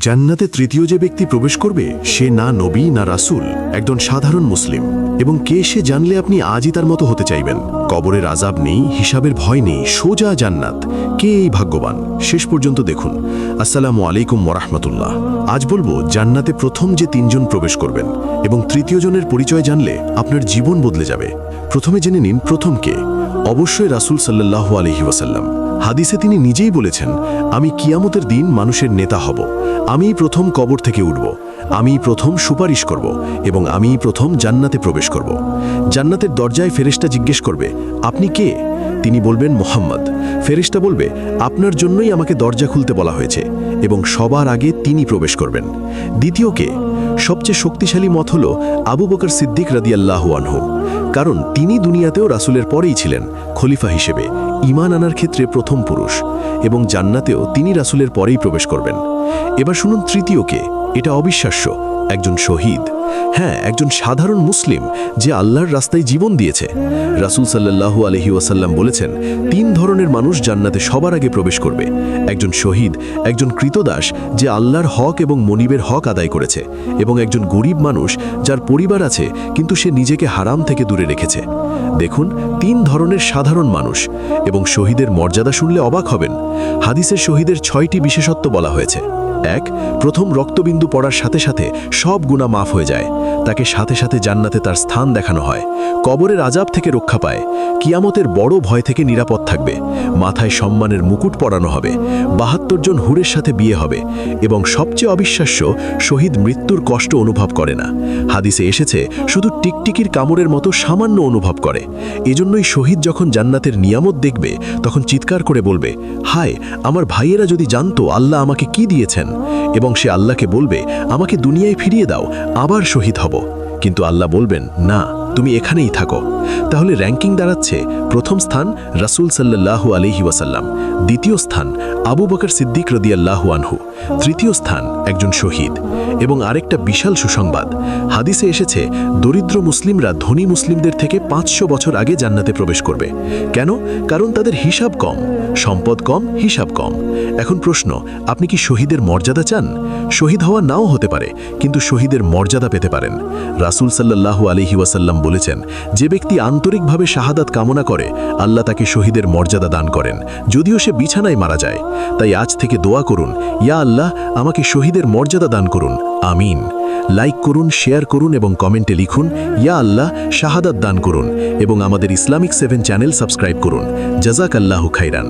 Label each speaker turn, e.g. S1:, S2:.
S1: জান্নাতে তৃতীয় যে ব্যক্তি প্রবেশ করবে সে না নবী না রাসূল, একজন সাধারণ মুসলিম। এবং কে সে জানলে আপনি আজই তার মতো হতে চাইবেন। কবরের আযাব নেই, হিসাবের ভয় নেই, সোজা জান্নাত। কে এই ভাগ্যবান? শেষ পর্যন্ত দেখুন। আসসালামু আলাইকুম ওয়ারাহমাতুল্লাহ। আজ বলবো জান্নাতে প্রথম যে তিনজন প্রবেশ করবেন এবং তৃতীয় জনের পরিচয় জানলে আপনার জীবন বদলে যাবে। প্রথমে জেনে নিন প্রথম কে। অবশ্যই রাসূল সাল্লাল্লাহু আলাইহি ওয়াসাল্লাম। হাদিসে তিনি নিজেই বলেছেন, আমি কিয়ামতের দিন মানুষের নেতা হব, আমিই প্রথম কবর থেকে উঠব, আমিই প্রথম সুপারিশ করব এবং আমিই প্রথম জান্নাতে প্রবেশ করব। জান্নাতের দরজায় ফেরেশতা জিজ্ঞেস করবে, আপনি কে? তিনি বলবেন, মুহাম্মদ। ফেরেশতা বলবে, আপনার জন্যই আমাকে দরজা খুলতে বলা হয়েছে, এবং সবার আগে তিনি প্রবেশ করবেন। দ্বিতীয় কে? সবচেয়ে শক্তিশালী মত হল আবু বকর সিদ্দিক রাদিয়াল্লাহু আনহু, কারণ তিনি দুনিয়াতেও রাসূলের পরেই ছিলেন খলিফা হিসেবে, ঈমান আনার ক্ষেত্রে প্রথম পুরুষ, এবং জান্নাতেও তিনি রাসূলের পরেই প্রবেশ করবেন। এবার শুনুন তৃতীয় কে। এটা অবিশ্বাস্য, একজন শহীদ। হ্যাঁ, একজন সাধারণ মুসলিম যে আল্লাহর রাস্তায় জীবন দিয়েছে। রাসূল সাল্লাল্লাহু আলাইহি ওয়াসাল্লাম বলেছেন, তিন ধরনের মানুষ জান্নাতে সবার আগে প্রবেশ করবে। একজন শহীদ, একজন কৃতদাস যে আল্লাহর হক এবং মনিবের হক আদায় করেছে, এবং একজন গরিব মানুষ যার পরিবার আছে কিন্তু সে নিজেকে হারাম থেকে দূরে রেখেছে। দেখুন, তিন ধরনের সাধারণ মানুষ। এবং শহীদের মর্যাদা শুনলে অবাক হবেন। হাদিসের শহীদের 6টি বিশেষত্ব বলা হয়েছে। এক, প্রথম রক্তবিন্দু পড়ার সাথে সাথে সব গুনাহ মাফ হয়ে যায়, তাকে সাথে সাথে জান্নাতে তার স্থান দেখানো হয়, কবরের আযাব থেকে রক্ষা পায়, কিয়ামতের বড় ভয় থেকে নিরাপদ থাকবে, মাথায় সম্মানের মুকুট পরানো হবে, ৭২ জন হুরের সাথে বিয়ে হবে, এবং সবচেয়ে অবিশ্বাস্য, শহীদ মৃত্যুর কষ্ট অনুভব করে না। হাদিসে এসেছে শুধু টিকটিকির কামড়ের মতো সামান্য অনুভব করে। এজন্যই শহীদ যখন জান্নাতের নিয়ামত দেখবে তখন চিৎকার করে বলবে, হায়, আমার ভাইয়েরা যদি জানতো আল্লাহ আমাকে কি দিয়েছেন। এবং সে আল্লাহকে বলবে, আমাকে দুনিয়ায় ফিরিয়ে দাও, আবার শহীদ হব। কিন্তু আল্লাহ বলবেন, না, তুমি এখানেই থাকো। তাহলে র্যাঙ্কিং দাঁড়াচ্ছে, প্রথম স্থান রাসূল সাল্লাল্লাহু আলাইহি ওয়াসাল্লাম, দ্বিতীয় স্থান আবু বকর সিদ্দিক রাদিয়াল্লাহু আনহু, তৃতীয় স্থান একজন শহীদ। এবং আরেকটা বিশাল সুসংবাদ, হাদিসে এসেছে দরিদ্র মুসলিমরা ধনী মুসলিমদের থেকে 500 বছর আগে জান্নাতে প্রবেশ করবে। কেন? কারণ তাদের হিসাব কম, সম্পদ কম, হিসাব কম। এখন প্রশ্ন, আপনি কি শহীদের মর্যাদা চান? শহীদ হওয়া নাও হতে পারে, কিন্তু শহীদের মর্যাদা পেতে পারেন। রাসূল সাল্লাল্লাহু আলাইহি ওয়াসাল্লাম বলেছেন, যে ব্যক্তি আন্তরিকভাবে শাহাদাত কামনা করে আল্লাহ তাকে শহীদের মর্যাদা দান করেন, যদিও সে বিছানায় মারা যায়। তাই আজ থেকে দোয়া করুন, ইয়া আল্লাহ, আমাকে শহীদের মর্যাদা দান করুন, আমিন। লাইক করুন, শেয়ার করুন এবং কমেন্টে লিখুন, ইয়া আল্লাহ, শাহাদাত দান করুন, এবং আমাদের ইসলামিক 7 চ্যানেল সাবস্ক্রাইব করুন। জাযাকাল্লাহু খাইরান।